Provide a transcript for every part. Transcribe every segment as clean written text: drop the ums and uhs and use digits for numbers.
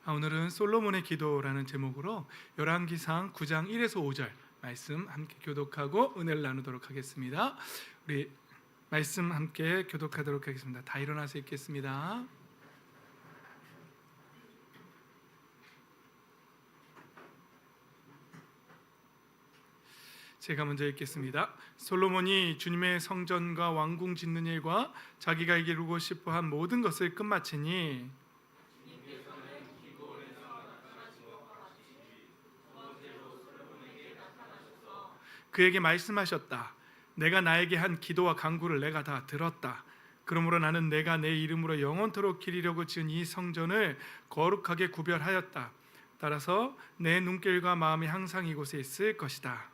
오늘은 솔로몬의 기도라는 제목으로 열왕기상 9장 1에서 5절 말씀 함께 교독하고 은혜를 나누도록 하겠습니다. 우리 말씀 함께 교독하도록 하겠습니다. 다 일어나서 읽겠습니다. 제가 먼저 읽겠습니다. 솔로몬이 주님의 성전과 왕궁 짓는 일과 자기가 이루고 싶어한 모든 것을 끝마치니 그에게 말씀하셨다. 내가 나에게 한 기도와 간구를 내가 다 들었다. 그러므로 나는 내가 내 이름으로 영원토록 기리려고 지은 이 성전을 거룩하게 구별하였다. 따라서 내 눈길과 마음이 항상 이곳에 있을 것이다.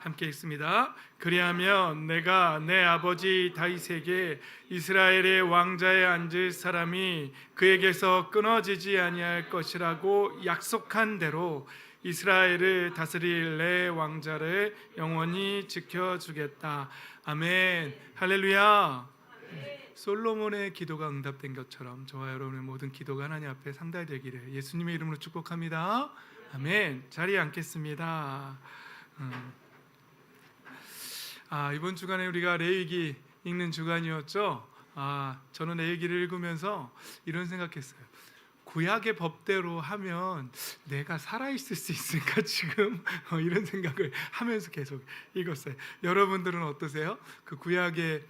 함께 읽습니다. 그리하면 내가 내 아버지 다윗에게 이스라엘의 왕자에 앉을 사람이 그에게서 끊어지지 아니할 것이라고 약속한 대로 이스라엘을 다스릴 내 왕자를 영원히 지켜주겠다. 아멘. 할렐루야. 솔로몬의 기도가 응답된 것처럼 저와 여러분의 모든 기도가 하나님 앞에 상달되기를 예수님의 이름으로 축복합니다. 아멘. 자리에 앉겠습니다. 이번 주간에 우리가 레위기 읽는 주간이었죠. 저는 레위기를 읽으면서 이런 생각했어요. 구약의 법대로 하면 내가 살아있을 수 있을까 지금 이런 생각을 하면서 계속 읽었어요. 여러분들은 어떠세요? 그 구약의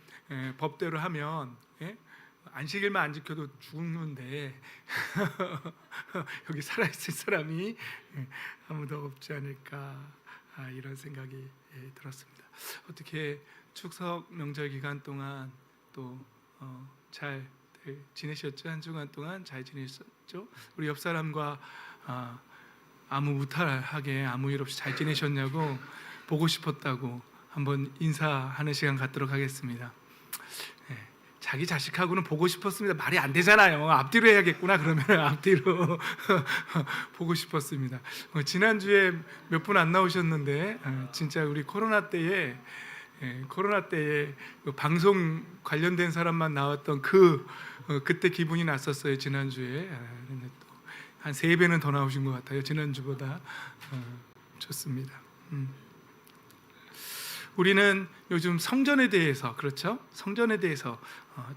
법대로 하면 안식일만 안 지켜도 죽는데 여기 살아있을 사람이 아무도 없지 않을까 이런 생각이 들었습니다. 어떻게 추석 명절 기간 동안 또 잘 지내셨죠? 한 주간 동안 잘 지내셨죠? 우리 옆 사람과 아무 무탈하게 아무 일 없이 잘 지내셨냐고 보고 싶었다고 한번 인사하는 시간 갖도록 하겠습니다. 자기 자식하고는 보고 싶었습니다. 말이 안 되잖아요. 앞뒤로 해야겠구나. 그러면 앞뒤로 보고 싶었습니다. 지난주에 몇 분 안 나오셨는데 진짜 우리 코로나 때에 방송 관련된 사람만 나왔던 그때 기분이 났었어요. 지난주에 한 3배는 더 나오신 것 같아요. 지난주보다 좋습니다. 우리는 요즘 성전에 대해서 그렇죠? 성전에 대해서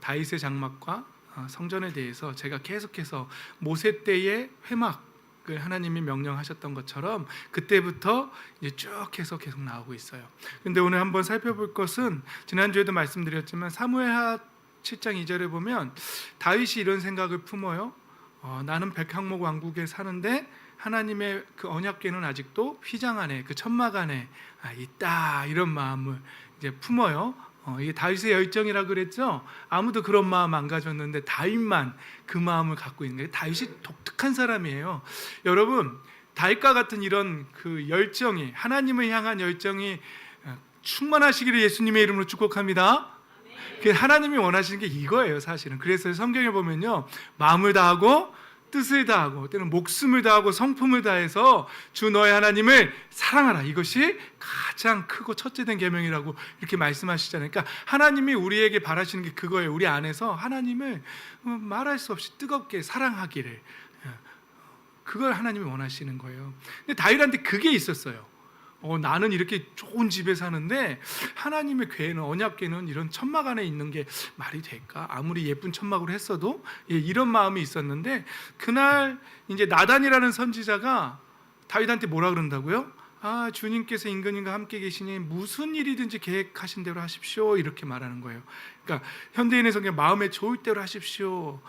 다윗의 장막과 성전에 대해서 제가 계속해서 모세 때의 회막을 하나님이 명령하셨던 것처럼 그때부터 이제 쭉 해서 계속 나오고 있어요. 근데 오늘 한번 살펴볼 것은 지난주에도 말씀드렸지만 사무엘하 7장 2절에 보면 다윗이 이런 생각을 품어요. 나는 백향목 왕국에 사는데 하나님의 그 언약궤는 아직도 휘장 안에 그 천막 안에 있다 이런 마음을 이제 품어요. 이게 다윗의 열정이라 그랬죠. 아무도 그런 마음 안 가졌는데 다윗만 그 마음을 갖고 있는 거예요. 다윗이 독특한 사람이에요. 여러분 다윗과 같은 이런 그 열정이 하나님을 향한 열정이 충만하시기를 예수님의 이름으로 축복합니다. 하나님이 원하시는 게 이거예요, 사실은. 그래서 성경에 보면요, 마음을 다하고 뜻을 다하고 때는 목숨을 다하고 성품을 다해서 주 너의 하나님을 사랑하라. 이것이 가장 크고 첫째된 계명이라고 이렇게 말씀하시잖아요. 그러니까 하나님이 우리에게 바라시는 게 그거예요. 우리 안에서 하나님을 말할 수 없이 뜨겁게 사랑하기를, 그걸 하나님이 원하시는 거예요. 근데 다윗한테 그게 있었어요. 나는 이렇게 좋은 집에 사는데 하나님의 궤는 언약궤는 이런 천막 안에 있는 게 말이 될까? 아무리 예쁜 천막으로 했어도 이런 마음이 있었는데 그날 이제 나단이라는 선지자가 다윗한테 뭐라 그런다고요? 주님께서 임금님과 함께 계시니 무슨 일이든지 계획하신 대로 하십시오 이렇게 말하는 거예요. 그러니까 현대인의 성경 마음에 좋을 대로 하십시오.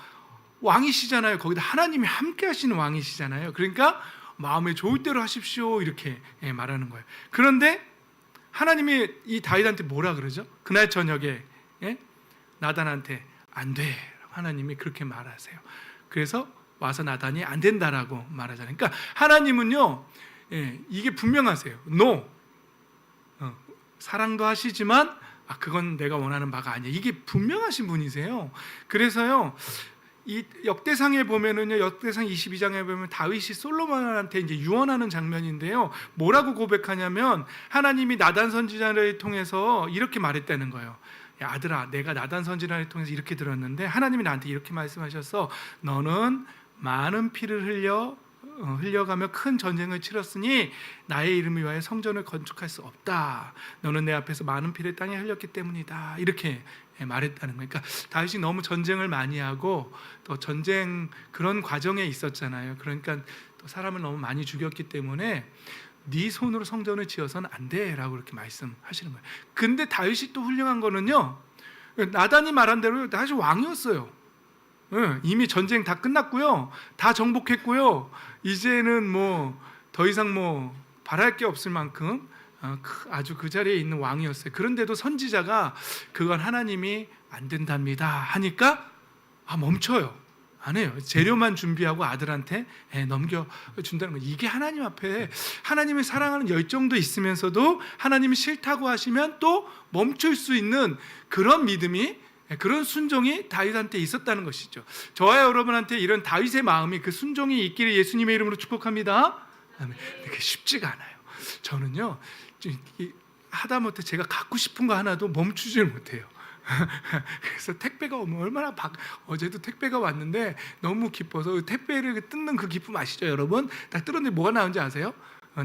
왕이시잖아요. 거기다 하나님이 함께 하시는 왕이시잖아요. 그러니까 마음에 좋을 대로 하십시오 이렇게 말하는 거예요. 그런데 하나님이 이 다윗한테 뭐라 그러죠? 그날 저녁에 나단한테 안 돼, 하나님이 그렇게 말하세요. 그래서 와서 나단이 안 된다라고 말하잖아요. 그러니까 하나님은요 이게 분명하세요. No, 사랑도 하시지만 그건 내가 원하는 바가 아니야. 이게 분명하신 분이세요. 그래서요 이 역대상에 보면은요, 역대상 22장에 보면 다윗이 솔로몬한테 이제 유언하는 장면인데요. 뭐라고 고백하냐면 하나님이 나단 선지자를 통해서 이렇게 말했다는 거예요. 야, 아들아, 내가 나단 선지자를 통해서 이렇게 들었는데 하나님이 나한테 이렇게 말씀하셔서 너는 많은 피를 흘려가며 큰 전쟁을 치렀으니 나의 이름을 위하여 성전을 건축할 수 없다. 너는 내 앞에서 많은 피를 땅에 흘렸기 때문이다. 이렇게 말했다는 거예요. 그러니까 다윗이 너무 전쟁을 많이 하고 또 전쟁 그런 과정에 있었잖아요. 그러니까 또 사람을 너무 많이 죽였기 때문에 네 손으로 성전을 지어서는 안 돼라고 그렇게 말씀하시는 거예요. 근데 다윗이 또 훌륭한 거는요, 나단이 말한 대로 다윗이 왕이었어요. 이미 전쟁 다 끝났고요, 다 정복했고요, 이제는 뭐 더 이상 뭐 바랄 게 없을 만큼 아주 그 자리에 있는 왕이었어요. 그런데도 선지자가 그건 하나님이 안 된답니다 하니까 멈춰요. 안 해요. 재료만 준비하고 아들한테 넘겨준다는 거예요. 이게 하나님 앞에 하나님을 사랑하는 열정도 있으면서도 하나님이 싫다고 하시면 또 멈출 수 있는 그런 믿음이, 그런 순종이 다윗한테 있었다는 것이죠. 저와 여러분한테 이런 다윗의 마음이, 그 순종이 있기를 예수님의 이름으로 축복합니다. 그게 쉽지가 않아요. 저는요, 하다못해 제가 갖고 싶은 거 하나도 멈추질 못해요. 그래서 택배가 오면 얼마나 어제도 택배가 왔는데 너무 기뻐서 택배를 뜯는 그 기쁨 아시죠, 여러분? 딱 뜯었는데 뭐가 나온지 아세요?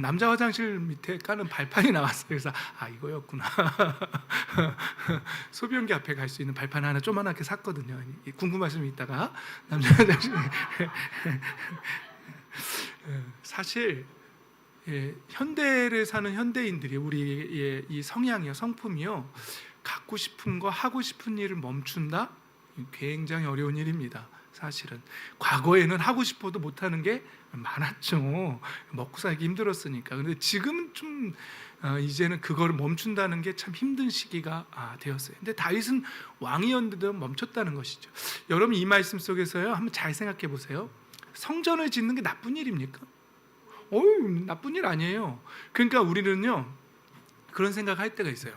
남자 화장실 밑에 까는 발판이 나왔어요. 그래서 이거였구나. 소변기 앞에 갈 수 있는 발판 하나 조그맣게 샀거든요. 궁금하시면 이따가 남자 화장실. 사실 현대를 사는 현대인들이, 우리의 이 성향이요, 성품이요, 갖고 싶은 거, 하고 싶은 일을 멈춘다? 굉장히 어려운 일입니다. 사실은 과거에는 하고 싶어도 못하는 게 많았죠. 먹고 살기 힘들었으니까. 그런데 지금은 좀 이제는 그거를 멈춘다는 게 참 힘든 시기가 되었어요. 근데 다윗은 왕이었는데도 멈췄다는 것이죠. 여러분, 이 말씀 속에서요, 한번 잘 생각해 보세요. 성전을 짓는 게 나쁜 일입니까? 나쁜 일 아니에요. 그러니까 우리는요, 그런 생각할 때가 있어요.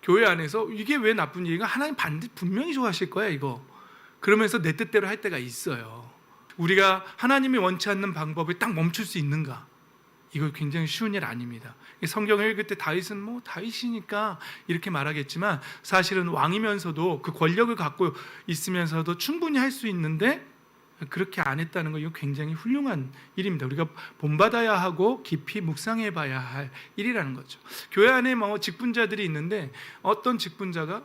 교회 안에서 이게 왜 나쁜 일인가? 하나님 분명히 좋아하실 거야 이거. 그러면서 내 뜻대로 할 때가 있어요. 우리가 하나님이 원치 않는 방법을 딱 멈출 수 있는가? 이거 굉장히 쉬운 일 아닙니다. 성경을 읽을 때 다윗은 뭐 다윗이니까 이렇게 말하겠지만 사실은 왕이면서도 그 권력을 갖고 있으면서도 충분히 할 수 있는데 그렇게 안 했다는 거, 이거 굉장히 훌륭한 일입니다. 우리가 본받아야 하고 깊이 묵상해봐야 할 일이라는 거죠. 교회 안에 뭐 직분자들이 있는데 어떤 직분자가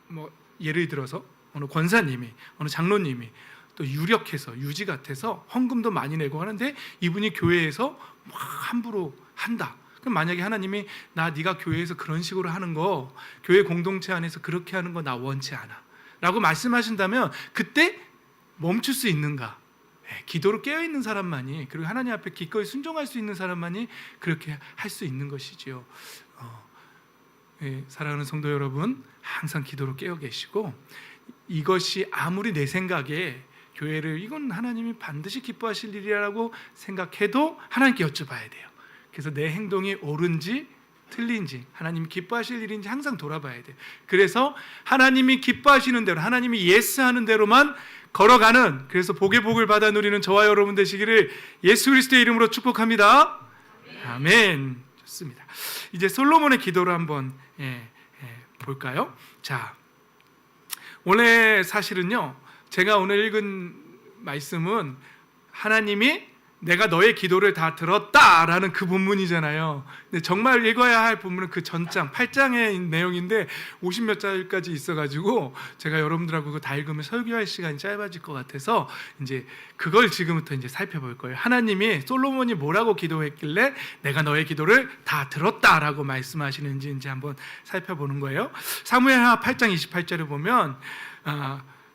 뭐 예를 들어서 어느 권사님이, 어느 장로님이 또 유력해서, 유지 같아서 헌금도 많이 내고 하는데 이분이 교회에서 막 함부로 한다. 그럼 만약에 하나님이 네가 교회에서 그런 식으로 하는 거, 교회 공동체 안에서 그렇게 하는 거 나 원치 않아 라고 말씀하신다면 그때 멈출 수 있는가? 기도로 깨어있는 사람만이, 그리고 하나님 앞에 기꺼이 순종할 수 있는 사람만이 그렇게 할 수 있는 것이지요. 사랑하는 성도 여러분, 항상 기도로 깨어 계시고, 이것이 아무리 내 생각에 교회를 이건 하나님이 반드시 기뻐하실 일이라고 생각해도 하나님께 여쭤봐야 돼요. 그래서 내 행동이 옳은지 틀린지, 하나님이 기뻐하실 일인지 항상 돌아봐야 돼요. 그래서 하나님이 기뻐하시는 대로, 하나님이 예스하는 대로만 걸어가는, 그래서 복의 복을 받아 누리는 저와 여러분 되시기를 예수 그리스도의 이름으로 축복합니다. 아멘. 좋습니다. 이제 솔로몬의 기도를 한번 볼까요? 자, 오늘 사실은요, 제가 오늘 읽은 말씀은 하나님이 내가 너의 기도를 다 들었다라는 그 본문이잖아요. 근데 정말 읽어야 할 본문은 그 전장 8장의 내용인데 50몇 장까지 있어가지고 제가 여러분들하고 그거 다 읽으면 설교할 시간이 짧아질 것 같아서 이제 그걸 지금부터 이제 살펴볼 거예요. 하나님이 솔로몬이 뭐라고 기도했길래 내가 너의 기도를 다 들었다라고 말씀하시는지 이제 한번 살펴보는 거예요. 사무엘하 8장 28절을 보면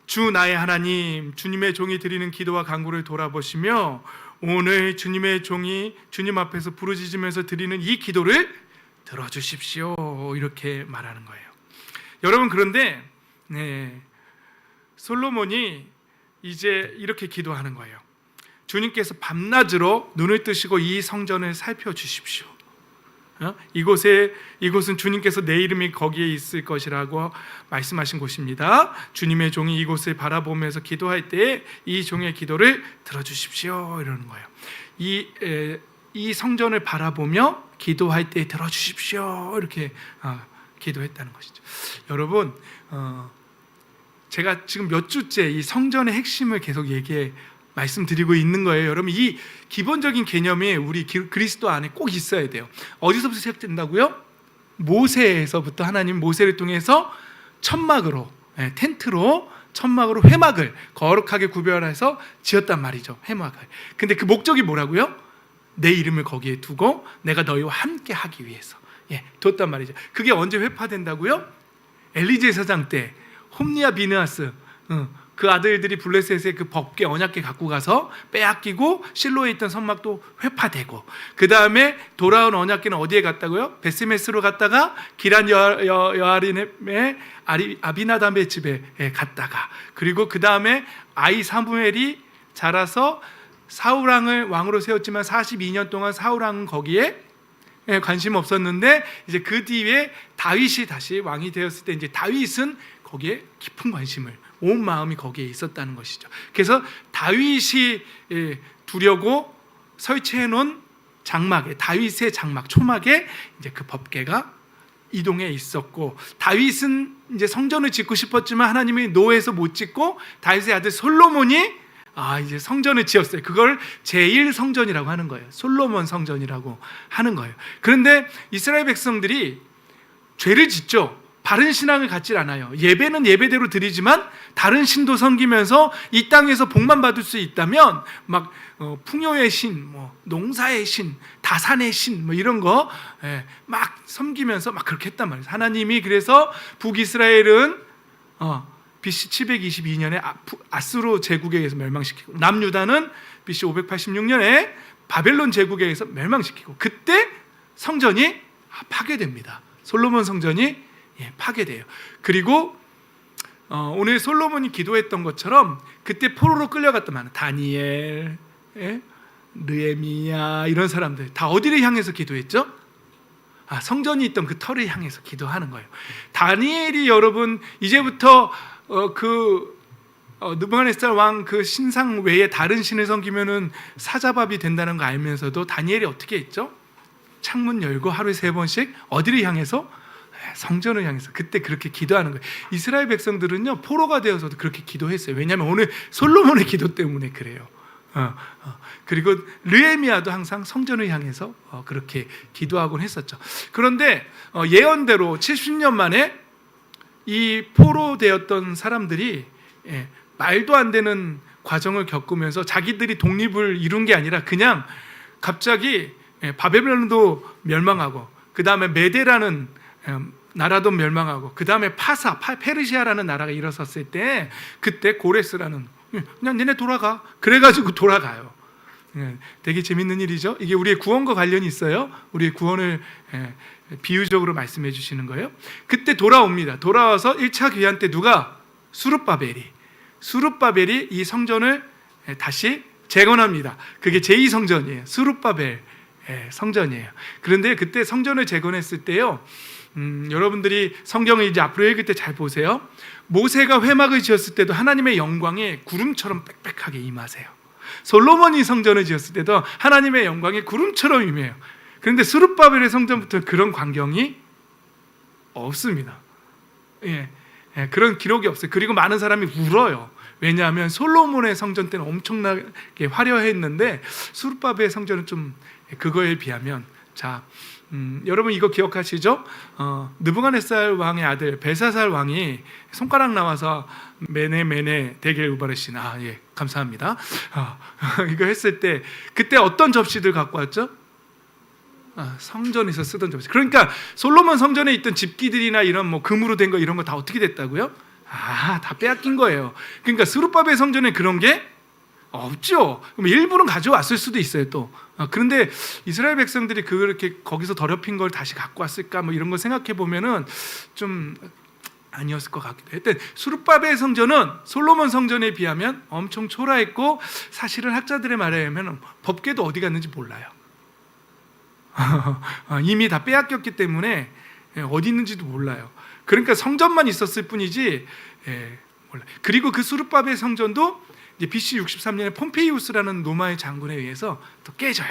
주 나의 하나님, 주님의 종이 드리는 기도와 간구를 돌아보시며 오늘 주님의 종이 주님 앞에서 부르짖으면서 드리는 이 기도를 들어주십시오, 이렇게 말하는 거예요. 여러분, 그런데 솔로몬이 이제 이렇게 기도하는 거예요. 주님께서 밤낮으로 눈을 뜨시고 이 성전을 살펴주십시오. 이곳은 주님께서 내 이름이 거기에 있을 것이라고 말씀하신 곳입니다. 주님의 종이 이곳을 바라보면서 기도할 때에 이 종의 기도를 들어주십시오 이러는 거예요. 이 성전을 바라보며 기도할 때 들어주십시오 이렇게 기도했다는 것이죠. 여러분, 제가 지금 몇 주째 이 성전의 핵심을 계속 말씀드리고 있는 거예요. 여러분, 이 기본적인 개념이 우리 그리스도 안에 꼭 있어야 돼요. 어디서부터 시작된다고요? 모세에서부터 하나님 모세를 통해서 천막으로, 텐트로 천막으로 회막을 거룩하게 구별해서 지었단 말이죠. 회막을. 근데 그 목적이 뭐라고요? 내 이름을 거기에 두고 내가 너희와 함께 하기 위해서 뒀단 말이죠. 그게 언제 회파된다고요? 엘리제 사장 때 홈리와 비느하스 그 아들들이 블레셋의 그 법궤 언약궤 갖고 가서 빼앗기고 실로에 있던 선막도 회파되고, 그 다음에 돌아온 언약궤는 어디에 갔다고요? 베스메스로 갔다가 기란 여아린의 아비나답의 집에 갔다가, 그리고 그 다음에 아이 사무엘이 자라서 사울왕을 왕으로 세웠지만 42년 동안 사울왕은 거기에 관심 없었는데, 이제 그 뒤에 다윗이 다시 왕이 되었을 때 이제 다윗은 거기에 깊은 관심을, 온 마음이 거기에 있었다는 것이죠. 그래서 다윗이 두려고 설치해 놓은 장막에, 다윗의 장막 초막에 이제 그 법궤가 이동해 있었고, 다윗은 이제 성전을 짓고 싶었지만 하나님이 노해서 못 짓고 다윗의 아들 솔로몬이 이제 성전을 지었어요. 그걸 제1성전이라고 하는 거예요. 솔로몬 성전이라고 하는 거예요. 그런데 이스라엘 백성들이 죄를 짓죠. 바른 신앙을 갖질 않아요. 예배는 예배대로 드리지만 다른 신도 섬기면서 이 땅에서 복만 받을 수 있다면 막 풍요의 신, 농사의 신, 다산의 신 이런 거 막 섬기면서 막 그렇게 했단 말이에요. 하나님이 그래서 북이스라엘은 BC 722년에 아수르 제국에 의해서 멸망시키고, 남유다는 BC 586년에 바벨론 제국에 의해서 멸망시키고, 그때 성전이 파괴됩니다. 솔로몬 성전이 파괴돼요. 그리고 오늘 솔로몬이 기도했던 것처럼 그때 포로로 끌려갔던 많은 다니엘, 느헤미야 이런 사람들 다 어디를 향해서 기도했죠? 성전이 있던 그 터를 향해서 기도하는 거예요. 다니엘이 여러분 이제부터 느부갓네살 왕 그 신상 외에 다른 신을 섬기면은 사자밥이 된다는 거 알면서도 다니엘이 어떻게 했죠? 창문 열고 하루에 3번씩 어디를 향해서? 성전을 향해서 그때 그렇게 기도하는 거예요. 이스라엘 백성들은요 포로가 되어서도 그렇게 기도했어요. 왜냐하면 오늘 솔로몬의 기도 때문에 그래요. 그리고 느헤미야도 항상 성전을 향해서 그렇게 기도하곤 했었죠. 그런데 예언대로 70년 만에 이 포로 되었던 사람들이 말도 안 되는 과정을 겪으면서 자기들이 독립을 이룬 게 아니라 그냥 갑자기 바벨론도 멸망하고, 그 다음에 메데라는 나라도 멸망하고, 그 다음에 페르시아라는 나라가 일어섰을 때 그때 고레스라는 그냥 얘네 돌아가 그래가지고 돌아가요. 되게 재밌는 일이죠. 이게 우리의 구원과 관련이 있어요. 우리의 구원을 비유적으로 말씀해 주시는 거예요. 그때 돌아옵니다. 돌아와서 1차 귀환 때 누가? 수룹바벨이 이 성전을 다시 재건합니다. 그게 제2성전이에요. 수룹바벨 성전이에요. 그런데 그때 성전을 재건했을 때요, 여러분들이 성경을 이제 앞으로 읽을 때 잘 보세요. 모세가 회막을 지었을 때도 하나님의 영광이 구름처럼 빽빽하게 임하세요. 솔로몬이 성전을 지었을 때도 하나님의 영광이 구름처럼 임해요. 그런데 스룹바벨의 성전부터는 그런 광경이 없습니다. 그런 기록이 없어요. 그리고 많은 사람이 울어요. 왜냐하면 솔로몬의 성전 때는 엄청나게 화려했는데 스룹바벨의 성전은 좀 그거에 비하면, 여러분 이거 기억하시죠? 느부갓네살 왕의 아들 벨사살 왕이 손가락 나와서 메네 대겔 우바르신, 감사합니다. 이거 했을 때 그때 어떤 접시들 갖고 왔죠? 성전에서 쓰던 접시. 그러니까 솔로몬 성전에 있던 집기들이나 이런 금으로 된 거 이런 거 다 어떻게 됐다고요? 다 빼앗긴 거예요. 그러니까 스룹바벨 성전에 그런 게 없죠. 그럼 일부는 가져왔을 수도 있어요 또. 그런데 이스라엘 백성들이 그렇게 거기서 더럽힌 걸 다시 갖고 왔을까 이런 걸 생각해 보면은 좀 아니었을 것 같기도 해요. 스룹바벨 성전은 솔로몬 성전에 비하면 엄청 초라했고, 사실은 학자들의 말에 의하면 법궤도 어디 갔는지 몰라요. 이미 다 빼앗겼기 때문에 어디 있는지도 몰라요. 그러니까 성전만 있었을 뿐이지 몰라요. 그리고 그 수르바벨 성전도 이제 BC 63년에 폼페이우스라는 로마의 장군에 의해서 또 깨져요.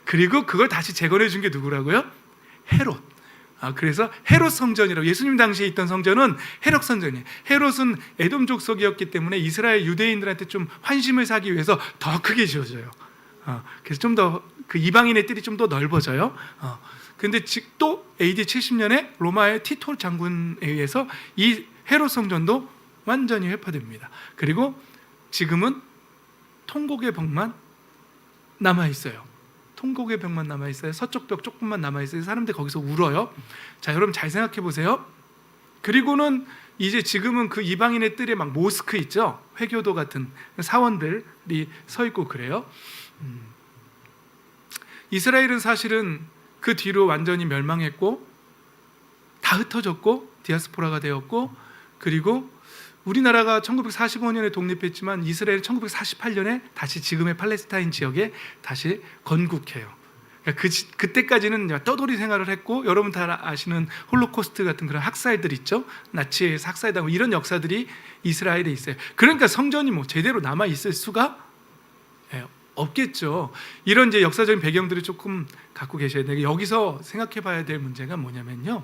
그리고 그걸 다시 재건해 준 게 누구라고요? 헤롯. 그래서 헤롯 성전이라고, 예수님 당시에 있던 성전은 헤롯 성전이에요. 헤롯은 에돔 족속이었기 때문에 이스라엘 유대인들한테 좀 환심을 사기 위해서 더 크게 지어져요. 그래서 좀 더 그 이방인의 뜰이 좀 더 넓어져요. 근데 또 AD 70년에 로마의 티토 장군에 의해서 이 헤롯 성전도 완전히 회파됩니다. 그리고 지금은 통곡의 벽만 남아 있어요. 통곡의 벽만 남아 있어요. 서쪽 벽 조금만 남아 있어요. 사람들 거기서 울어요. 자, 여러분 잘 생각해 보세요. 그리고는 이제 지금은 그 이방인의 뜰에 막 모스크 있죠. 회교도 같은 사원들이 서 있고 그래요. 이스라엘은 사실은 그 뒤로 완전히 멸망했고 다 흩어졌고 디아스포라가 되었고, 그리고 우리나라가 1945년에 독립했지만 이스라엘은 1948년에 다시 지금의 팔레스타인 지역에 다시 건국해요. 그러니까 그때까지는 떠돌이 생활을 했고, 여러분 다 아시는 홀로코스트 같은 그런 학살들 있죠. 나치에서 학살당하고 이런 역사들이 이스라엘에 있어요. 그러니까 성전이 뭐 제대로 남아 있을 수가 없겠죠. 이런 이제 역사적인 배경들을 조금 갖고 계셔야 돼요. 여기서 생각해 봐야 될 문제가 뭐냐면요,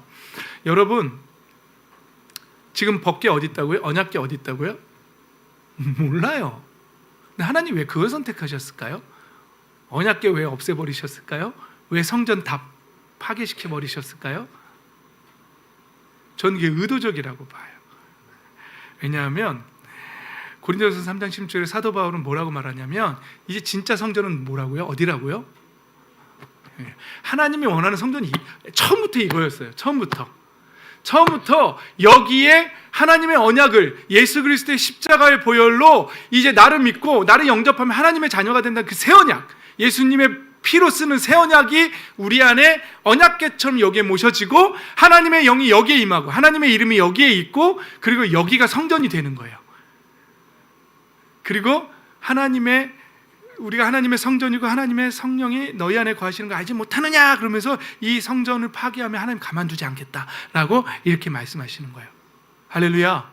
여러분 지금 법궤 어디 있다고요? 언약궤 어디 있다고요? 몰라요. 근데 하나님 왜 그걸 선택하셨을까요? 언약궤 왜 없애버리셨을까요? 왜 성전 다 파괴시켜 버리셨을까요? 저는 이게 의도적이라고 봐요. 왜냐하면 고린도전서 3장 16절에 사도 바울은 뭐라고 말하냐면, 이제 진짜 성전은 뭐라고요? 어디라고요? 하나님이 원하는 성전이 처음부터 이거였어요. 처음부터 여기에 하나님의 언약을, 예수 그리스도의 십자가의 보혈로 이제 나를 믿고 나를 영접하면 하나님의 자녀가 된다는 그 새 언약, 예수님의 피로 쓰는 새 언약이 우리 안에 언약궤처럼 여기에 모셔지고, 하나님의 영이 여기에 임하고 하나님의 이름이 여기에 있고, 그리고 여기가 성전이 되는 거예요. 그리고 우리가 하나님의 성전이고 하나님의 성령이 너희 안에 거하시는 거 알지 못하느냐, 그러면서 이 성전을 파괴하면 하나님 가만두지 않겠다라고 이렇게 말씀하시는 거예요. 할렐루야.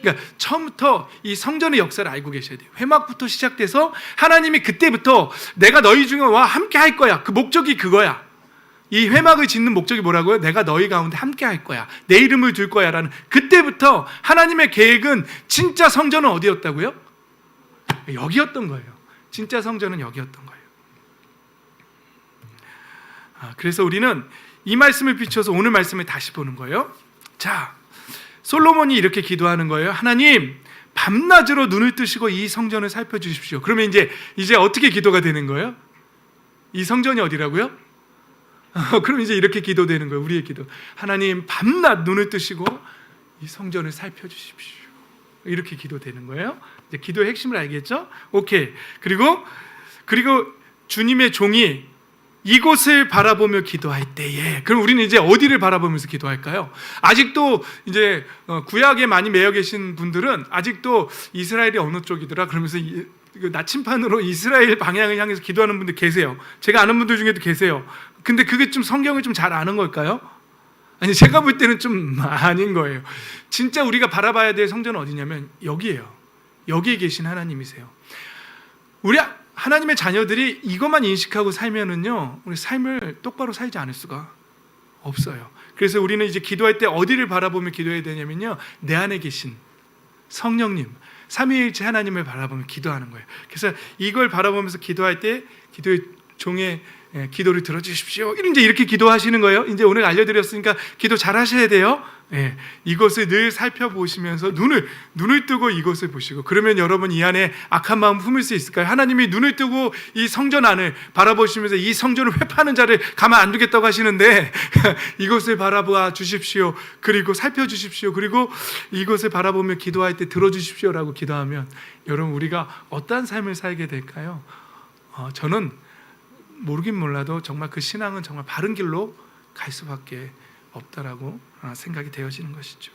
그러니까 처음부터 이 성전의 역사를 알고 계셔야 돼요. 회막부터 시작돼서 하나님이 그때부터 내가 너희 중에 와 함께 할 거야, 그 목적이 그거야. 이 회막을 짓는 목적이 뭐라고요? 내가 너희 가운데 함께 할 거야, 내 이름을 둘 거야 라는, 그때부터 하나님의 계획은 진짜 성전은 어디였다고요? 여기였던 거예요. 진짜 성전은 여기였던 거예요. 그래서 우리는 이 말씀을 비춰서 오늘 말씀을 다시 보는 거예요. 자, 솔로몬이 이렇게 기도하는 거예요. 하나님, 밤낮으로 눈을 뜨시고 이 성전을 살펴주십시오. 그러면 이제 어떻게 기도가 되는 거예요? 이 성전이 어디라고요? 그럼 이제 이렇게 기도되는 거예요. 우리의 기도. 하나님, 밤낮 눈을 뜨시고 이 성전을 살펴주십시오. 이렇게 기도되는 거예요. 이제 기도의 핵심을 알겠죠? 오케이. 그리고 주님의 종이 이곳을 바라보며 기도할 때에, 그럼 우리는 이제 어디를 바라보면서 기도할까요? 아직도 이제 구약에 많이 매여 계신 분들은 아직도 이스라엘이 어느 쪽이더라 그러면서 나침판으로 이스라엘 방향을 향해서 기도하는 분들 계세요. 제가 아는 분들 중에도 계세요. 근데 그게 좀 성경을 좀 잘 아는 걸까요? 아니, 제가 볼 때는 좀 아닌 거예요. 진짜 우리가 바라봐야 될 성전은 어디냐면 여기예요. 여기에 계신 하나님이세요. 우리 하나님의 자녀들이 이것만 인식하고 살면은요, 우리 삶을 똑바로 살지 않을 수가 없어요. 그래서 우리는 이제 기도할 때 어디를 바라보며 기도해야 되냐면요, 내 안에 계신 성령님, 삼위일체 하나님을 바라보며 기도하는 거예요. 그래서 이걸 바라보면서 기도할 때 기도의 종의 기도를 들어주십시오, 이제 이렇게 기도하시는 거예요. 이제 오늘 알려드렸으니까 기도 잘 하셔야 돼요. 이것을 늘 살펴보시면서 눈을 뜨고 이것을 보시고, 그러면 여러분 이 안에 악한 마음 품을 수 있을까요? 하나님이 눈을 뜨고 이 성전 안을 바라보시면서 이 성전을 회파하는 자를 가만 안 두겠다고 하시는데 이것을 바라봐 주십시오, 그리고 살펴주십시오, 그리고 이것을 바라보며 기도할 때 들어주십시오라고 기도하면 여러분 우리가 어떠한 삶을 살게 될까요? 저는 모르긴 몰라도 정말 그 신앙은 정말 바른 길로 갈 수밖에 없다라고 생각이 되어지는 것이죠.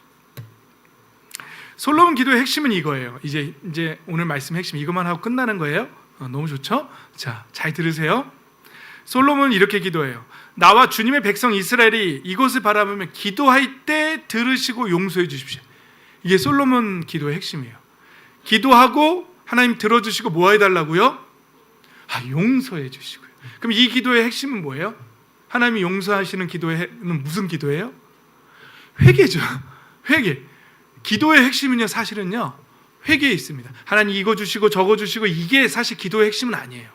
솔로몬 기도의 핵심은 이거예요. 이제 오늘 말씀 핵심 이것만 하고 끝나는 거예요. 너무 좋죠? 자, 잘 들으세요. 솔로몬은 이렇게 기도해요. 나와 주님의 백성 이스라엘이 이곳을 바라보며 기도할 때 들으시고 용서해 주십시오. 이게 솔로몬 기도의 핵심이에요. 기도하고 하나님 들어주시고 뭐 해달라고요? 용서해 주시고요. 그럼 이 기도의 핵심은 뭐예요? 하나님이 용서하시는 기도는 무슨 기도예요? 회개죠. 회개. 기도의 핵심은요, 사실은요, 회개에 있습니다. 하나님 이거 주시고 저거 주시고, 이게 사실 기도의 핵심은 아니에요.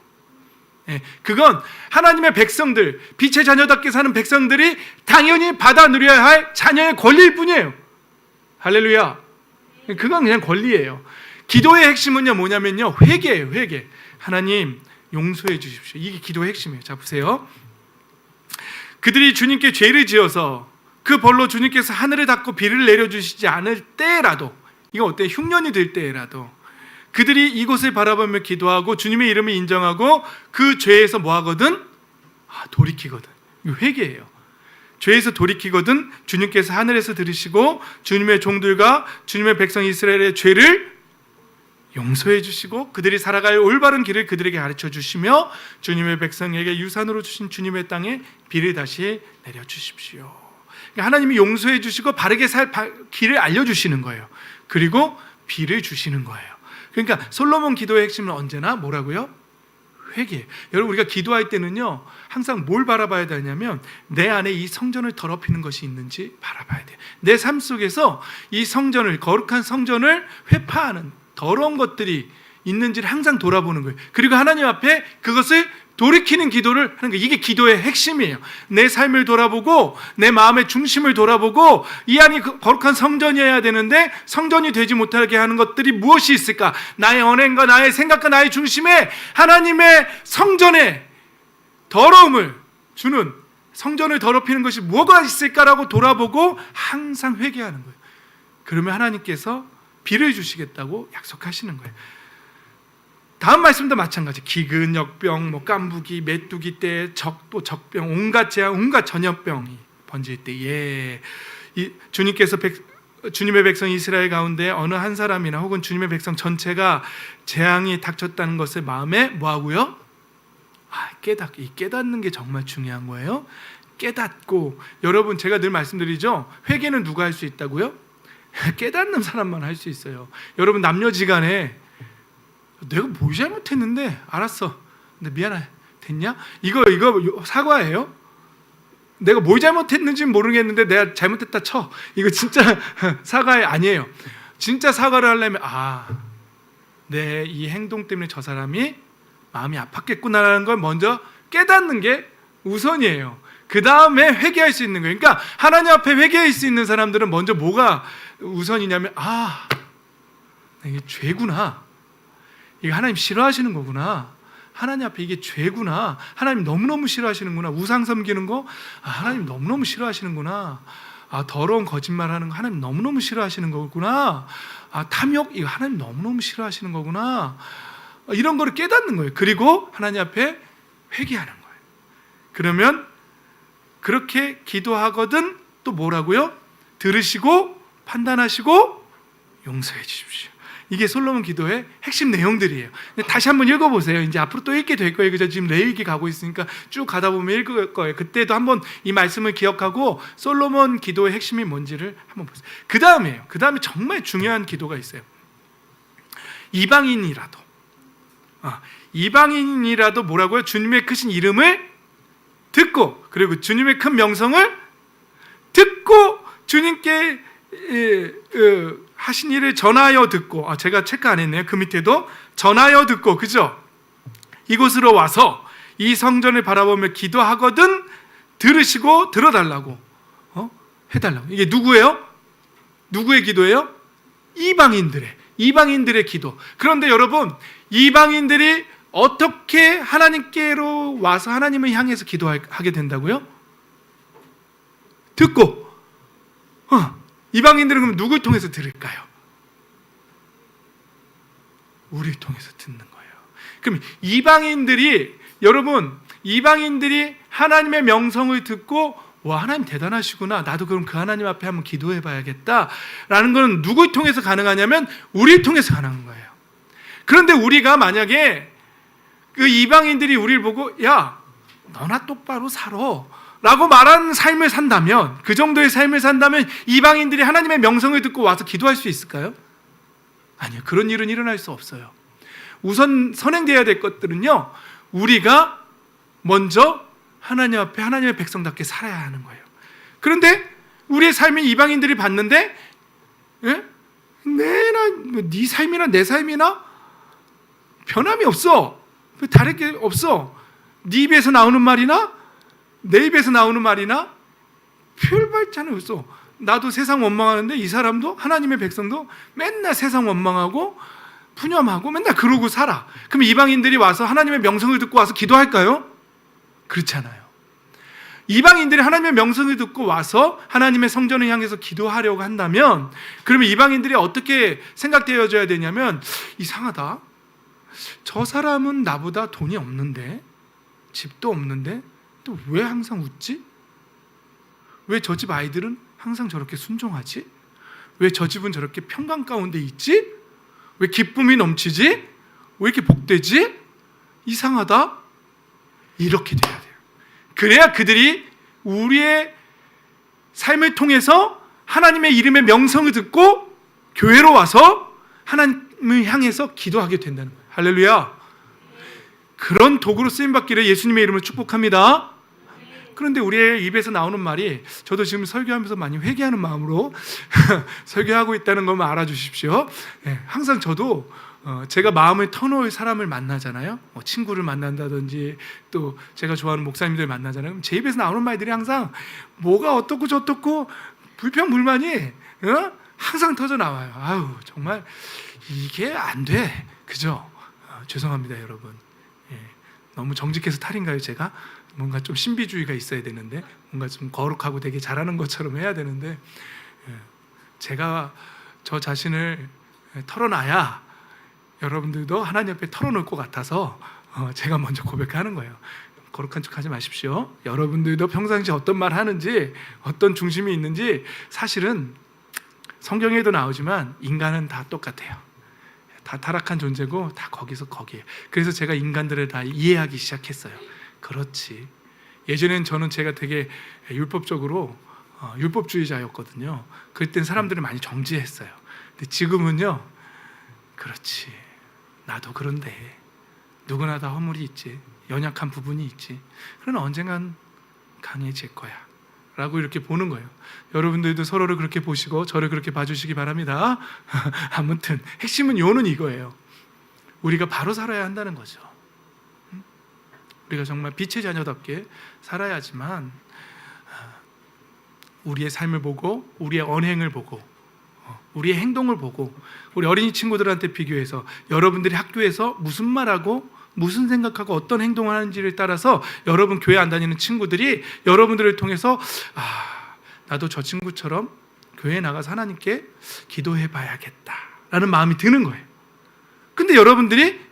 그건 하나님의 백성들, 빛의 자녀답게 사는 백성들이 당연히 받아 누려야 할 자녀의 권리일 뿐이에요. 할렐루야. 그건 그냥 권리예요. 기도의 핵심은요, 뭐냐면요, 회개예요. 회개. 하나님 용서해 주십시오. 이게 기도의 핵심이에요. 자, 보세요. 그들이 주님께 죄를 지어서 그 벌로 주님께서 하늘을 닫고 비를 내려주시지 않을 때라도, 이거 어때요? 흉년이 될 때라도 그들이 이곳을 바라보며 기도하고 주님의 이름을 인정하고 그 죄에서 뭐 하거든? 돌이키거든. 이거 회개예요. 죄에서 돌이키거든 주님께서 하늘에서 들으시고 주님의 종들과 주님의 백성 이스라엘의 죄를 용서해 주시고 그들이 살아갈 올바른 길을 그들에게 가르쳐 주시며 주님의 백성에게 유산으로 주신 주님의 땅에 비를 다시 내려주십시오. 그러니까 하나님이 용서해 주시고 바르게 살 길을 알려주시는 거예요. 그리고 비를 주시는 거예요. 그러니까 솔로몬 기도의 핵심은 언제나 뭐라고요? 회개. 여러분, 우리가 기도할 때는요, 항상 뭘 바라봐야 되냐면 내 안에 이 성전을 더럽히는 것이 있는지 바라봐야 돼요. 내 삶 속에서 이 성전을, 거룩한 성전을 회파하는 더러운 것들이 있는지를 항상 돌아보는 거예요. 그리고 하나님 앞에 그것을 돌이키는 기도를 하는 거예요. 이게 기도의 핵심이에요. 내 삶을 돌아보고 내 마음의 중심을 돌아보고 이 안이 거룩한 성전이어야 되는데 성전이 되지 못하게 하는 것들이 무엇이 있을까? 나의 언행과 나의 생각과 나의 중심에 하나님의 성전에 더러움을 주는, 성전을 더럽히는 것이 뭐가 있을까라고 돌아보고 항상 회개하는 거예요. 그러면 하나님께서 비를 주시겠다고 약속하시는 거예요. 다음 말씀도 마찬가지. 기근, 역병, 깐부기, 메뚜기 때, 또 적병, 온갖 재앙, 온갖 전염병이 번질 때에 주님께서 주님의 백성 이스라엘 가운데 어느 한 사람이나 혹은 주님의 백성 전체가 재앙이 닥쳤다는 것을 마음에 뭐하고요? 깨닫는 게 정말 중요한 거예요. 깨닫고, 여러분, 제가 늘 말씀드리죠. 회개는 누가 할 수 있다고요? 깨닫는 사람만 할 수 있어요. 여러분, 남녀지간에 내가 뭐 잘못했는데, 알았어, 근데 미안해, 됐냐? 이거 사과예요? 내가 뭘 잘못했는지는 모르겠는데 내가 잘못했다 쳐. 이거 진짜 사과에 아니에요. 진짜 사과를 하려면 내 이 행동 때문에 저 사람이 마음이 아팠겠구나라는 걸 먼저 깨닫는 게 우선이에요. 그 다음에 회개할 수 있는 거예요. 그러니까 하나님 앞에 회개할 수 있는 사람들은 먼저 뭐가 우선이냐면, 이게 죄구나, 이게 하나님 싫어하시는 거구나, 하나님 앞에 이게 죄구나, 하나님 너무너무 싫어하시는구나, 우상 섬기는 거 하나님 너무너무 싫어하시는구나, 더러운 거짓말하는 거 하나님 너무너무 싫어하시는 거구나, 탐욕 이거 하나님 너무너무 싫어하시는 거구나, 이런 거를 깨닫는 거예요. 그리고 하나님 앞에 회개하는 거예요. 그러면 그렇게 기도하거든 또 뭐라고요? 들으시고 판단하시고 용서해 주십시오. 이게 솔로몬 기도의 핵심 내용들이에요. 다시 한번 읽어보세요. 이제 앞으로 또 읽게 될 거예요. 그죠? 지금 레위기 가고 있으니까 쭉 가다 보면 읽을 거예요. 그때도 한번 이 말씀을 기억하고 솔로몬 기도의 핵심이 뭔지를 한번 보세요. 그 다음에 정말 중요한 기도가 있어요. 이방인이라도 뭐라고요? 주님의 크신 이름을 듣고, 그리고 주님의 큰 명성을 듣고 주님께 하신 일을 전하여 듣고, 제가 체크 안 했네요. 그 밑에도 전하여 듣고, 그죠? 이곳으로 와서 이 성전을 바라보며 기도하거든 들으시고 들어달라고, 해달라고. 이게 누구예요? 누구의 기도예요? 이방인들의 기도. 그런데 여러분, 이방인들이 어떻게 하나님께로 와서 하나님을 향해서 기도하게 된다고요? 듣고. 이방인들은 그럼 누굴 통해서 들을까요? 우리를 통해서 듣는 거예요. 그럼 여러분, 이방인들이 하나님의 명성을 듣고, 와, 하나님 대단하시구나, 나도 그럼 그 하나님 앞에 한번 기도해 봐야겠다라는 건 누굴 통해서 가능하냐면 우리를 통해서 가능한 거예요. 그런데 우리가 만약에 그 이방인들이 우리를 보고, 야, 너나 똑바로 살아 라고 말하는 삶을 산다면, 그 정도의 삶을 산다면 이방인들이 하나님의 명성을 듣고 와서 기도할 수 있을까요? 아니요. 그런 일은 일어날 수 없어요. 우선 선행되어야 될 것들은요, 우리가 먼저 하나님 앞에 하나님의 백성답게 살아야 하는 거예요. 그런데 우리의 삶이 이방인들이 봤는데, 예? 네 삶이나 내 삶이나 변함이 없어. 다를 게 없어. 네 입에서 나오는 말이나 내 입에서 나오는 말이나 별 발전이 없어. 나도 세상 원망하는데 이 사람도, 하나님의 백성도 맨날 세상 원망하고 푸념하고 맨날 그러고 살아. 그럼 이방인들이 와서 하나님의 명성을 듣고 와서 기도할까요? 그렇잖아요. 이방인들이 하나님의 명성을 듣고 와서 하나님의 성전을 향해서 기도하려고 한다면, 그러면 이방인들이 어떻게 생각되어져야 되냐면, 이상하다. 저 사람은 나보다 돈이 없는데, 집도 없는데 또 왜 항상 웃지? 왜 저 집 아이들은 항상 저렇게 순종하지? 왜 저 집은 저렇게 평강 가운데 있지? 왜 기쁨이 넘치지? 왜 이렇게 복되지? 이상하다. 이렇게 돼야 돼요. 그래야 그들이 우리의 삶을 통해서 하나님의 이름의 명성을 듣고 교회로 와서 하나님을 향해서 기도하게 된다는 거예요. 할렐루야. 그런 도구로 쓰임받기를 예수님의 이름으로 축복합니다. 그런데 우리의 입에서 나오는 말이, 저도 지금 설교하면서 많이 회개하는 마음으로 설교하고 있다는 것만 알아주십시오. 항상 저도 제가 마음을 터놓을 사람을 만나잖아요. 친구를 만난다든지 또 제가 좋아하는 목사님들 만나잖아요. 그럼 제 입에서 나오는 말들이 항상 뭐가 어떻고 저떻고 불평불만이 항상 터져 나와요. 아유, 정말 이게 안 돼. 그죠? 죄송합니다, 여러분. 너무 정직해서 탈인가요, 제가? 뭔가 좀 신비주의가 있어야 되는데, 뭔가 좀 거룩하고 되게 잘하는 것처럼 해야 되는데, 제가 저 자신을 털어놔야 여러분들도 하나님 앞에 털어놓을 것 같아서 제가 먼저 고백하는 거예요. 거룩한 척 하지 마십시오. 여러분들도 평상시 어떤 말 하는지, 어떤 중심이 있는지 사실은 성경에도 나오지만 인간은 다 똑같아요. 다 타락한 존재고 다 거기서 거기에. 그래서 제가 인간들을 다 이해하기 시작했어요. 그렇지. 예전엔 저는 제가 되게 율법적으로 율법주의자였거든요. 그땐 사람들을 많이 정죄했어요. 근데 지금은요, 그렇지. 나도 그런데 누구나 다 허물이 있지. 연약한 부분이 있지. 그러나 언젠간 강해질 거야 라고 이렇게 보는 거예요. 여러분들도 서로를 그렇게 보시고 저를 그렇게 봐주시기 바랍니다. 아무튼 핵심은 요는 이거예요. 우리가 바로 살아야 한다는 거죠. 우리가 정말 빛의 자녀답게 살아야지만 우리의 삶을 보고, 우리의 언행을 보고, 우리의 행동을 보고, 우리 어린이 친구들한테 비교해서 여러분들이 학교에서 무슨 말하고 무슨 생각하고 어떤 행동을 하는지를 따라서 여러분 교회 안 다니는 친구들이 여러분들을 통해서 나도 저 친구처럼 교회에 나가서 하나님께 기도해 봐야겠다라는 마음이 드는 거예요. 근데 여러분들이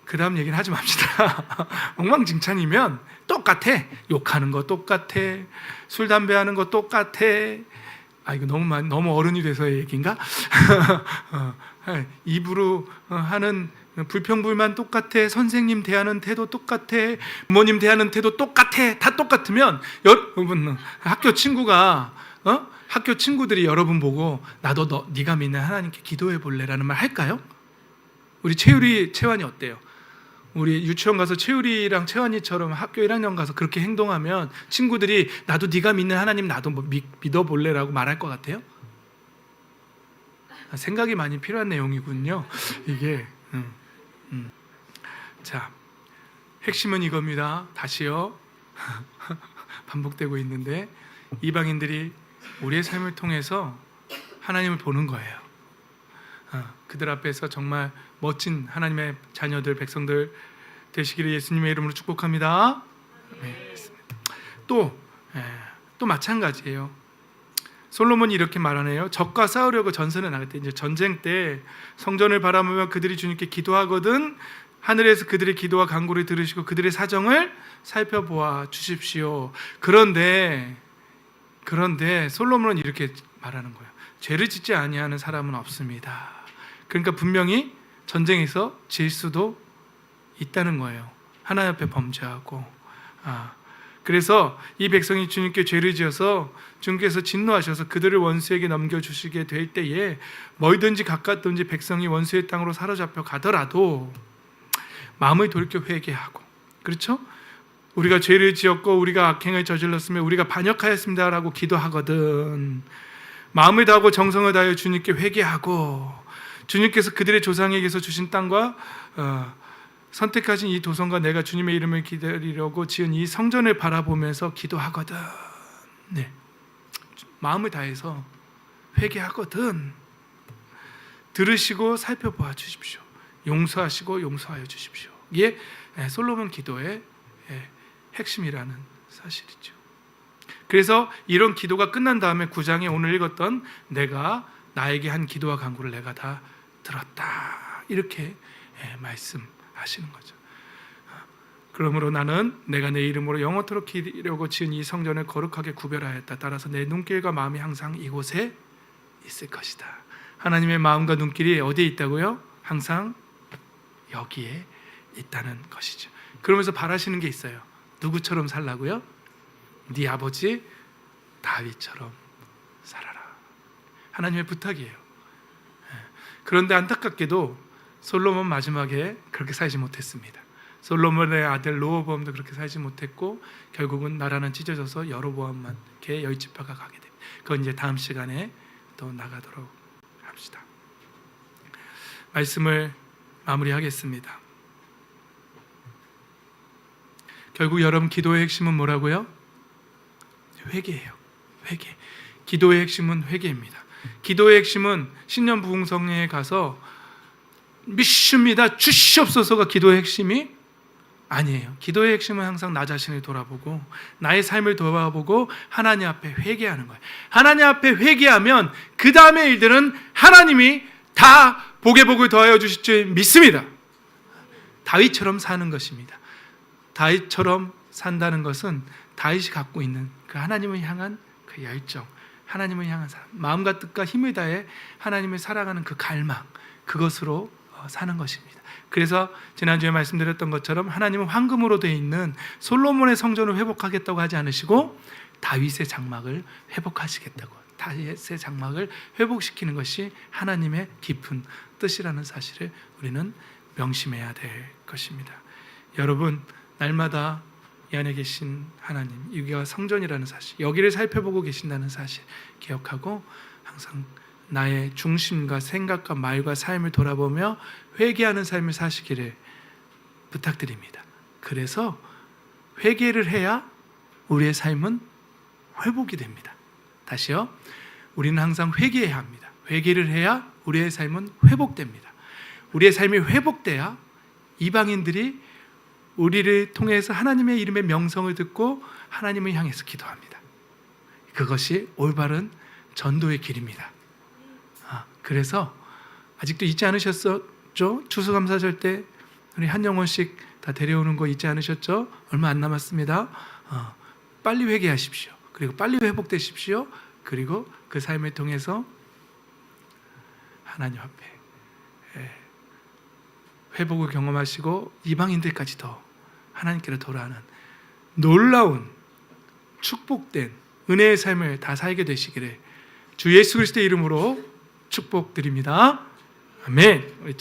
그 다음 얘기는 하지 맙시다. 엉망진창이면 똑같아. 욕하는 거 똑같아. 술, 담배 하는 거 똑같아. 이거 너무 어른이 돼서의 얘기인가? 입으로 하는 불평불만 똑같아. 선생님 대하는 태도 똑같아. 부모님 대하는 태도 똑같아. 다 똑같으면 여러분 학교 친구들이 여러분 보고 나도 네가 믿는 하나님께 기도해 볼래라는 말 할까요? 우리 채환이 어때요? 우리 유치원 가서 채율이랑 채환이처럼 학교 1학년 가서 그렇게 행동하면 친구들이 나도 네가 믿는 하나님 나도 믿어볼래라고 말할 것 같아요? 생각이 많이 필요한 내용이군요. 이게 자, 핵심은 이겁니다. 다시요. 반복되고 있는데 이방인들이 우리의 삶을 통해서 하나님을 보는 거예요. 그들 앞에서 정말 멋진 하나님의 자녀들, 백성들 되시기를 예수님의 이름으로 축복합니다. 네. 또 마찬가지예요. 솔로몬이 이렇게 말하네요. 적과 싸우려고 전선에 나갈 때, 이제 전쟁 때 성전을 바라보며 그들이 주님께 기도하거든 하늘에서 그들의 기도와 간구를 들으시고 그들의 사정을 살펴보아 주십시오. 그런데 솔로몬은 이렇게 말하는 거예요. 죄를 짓지 아니하는 사람은 없습니다. 그러니까 분명히 전쟁에서 질 수도 있다는 거예요. 하나님 앞에 범죄하고 그래서 이 백성이 주님께 죄를 지어서 주님께서 진노하셔서 그들을 원수에게 넘겨주시게 될 때에 멀든지 가깝든지 백성이 원수의 땅으로 사로잡혀 가더라도 마음을 돌이켜 회개하고, 그렇죠? 우리가 죄를 지었고 우리가 악행을 저질렀으면 우리가 반역하였습니다라고 기도하거든. 마음을 다하고 정성을 다하여 주님께 회개하고 주님께서 그들의 조상에게서 주신 땅과 선택하신 이 도성과 내가 주님의 이름을 기다리려고 지은 이 성전을 바라보면서 기도하거든. 네, 마음을 다해서 회개하거든. 들으시고 살펴보아 주십시오. 용서하시고 용서하여 주십시오. 이게 솔로몬 기도의 핵심이라는 사실이죠. 그래서 이런 기도가 끝난 다음에 9장에 오늘 읽었던 내가 나에게 한 기도와 간구를 내가 다 들었다, 이렇게 말씀하시는 거죠. 그러므로 나는 내가 내 이름으로 영원토록 기리려고 지은 이 성전을 거룩하게 구별하였다. 따라서 내 눈길과 마음이 항상 이곳에 있을 것이다. 하나님의 마음과 눈길이 어디에 있다고요? 항상 여기에 있다는 것이죠. 그러면서 바라시는 게 있어요. 누구처럼 살라고요? 네 아버지 다윗처럼 살아라. 하나님의 부탁이에요. 그런데 안타깝게도 솔로몬 마지막에 그렇게 살지 못했습니다. 솔로몬의 아들 르호보암도 그렇게 살지 못했고 결국은 나라는 찢어져서 여로보암에게 열 지파가 가게 됩니다. 그건 이제 다음 시간에 또 나가도록 합시다. 말씀을 마무리하겠습니다. 결국 여러분 기도의 핵심은 뭐라고요? 회개예요. 회개. 기도의 핵심은 회개입니다. 기도의 핵심은 신년 부흥성회에 가서 믿습니다 주시옵소서가 기도의 핵심이 아니에요. 기도의 핵심은 항상 나 자신을 돌아보고 나의 삶을 돌아보고 하나님 앞에 회개하는 거예요. 하나님 앞에 회개하면 그 다음의 일들은 하나님이 다 복에 복을 더하여 주실 줄 믿습니다. 다윗처럼 사는 것입니다. 다윗처럼 산다는 것은 다윗이 갖고 있는 그 하나님을 향한 그 열정, 하나님을 향한 사랑, 마음과 뜻과 힘을 다해 하나님을 살아가는 그 갈망, 그것으로 사는 것입니다. 그래서 지난주에 말씀드렸던 것처럼 하나님은 황금으로 되어 있는 솔로몬의 성전을 회복하겠다고 하지 않으시고 다윗의 장막을 회복하시겠다고, 다윗의 장막을 회복시키는 것이 하나님의 깊은 뜻이라는 사실을 우리는 명심해야 될 것입니다. 여러분, 날마다 이 안에 계신 하나님, 여기가 성전이라는 사실, 여기를 살펴보고 계신다는 사실 기억하고 항상 나의 중심과 생각과 말과 삶을 돌아보며 회개하는 삶을 사시기를 부탁드립니다. 그래서 회개를 해야 우리의 삶은 회복이 됩니다. 다시요. 우리는 항상 회개해야 합니다. 회개를 해야 우리의 삶은 회복됩니다. 우리의 삶이 회복돼야 이방인들이 우리를 통해서 하나님의 이름의 명성을 듣고 하나님을 향해서 기도합니다. 그것이 올바른 전도의 길입니다. 그래서 아직도 잊지 않으셨죠? 추수감사절 때 우리 한 영혼씩 다 데려오는 거 잊지 않으셨죠? 얼마 안 남았습니다. 빨리 회개하십시오. 그리고 빨리 회복되십시오. 그리고 그 삶을 통해서 하나님 앞에 회복을 경험하시고 이방인들까지 더 하나님께로 돌아가는 놀라운 축복된 은혜의 삶을 다 살게 되시기를 주 예수 그리스도의 이름으로 축복드립니다. 아멘.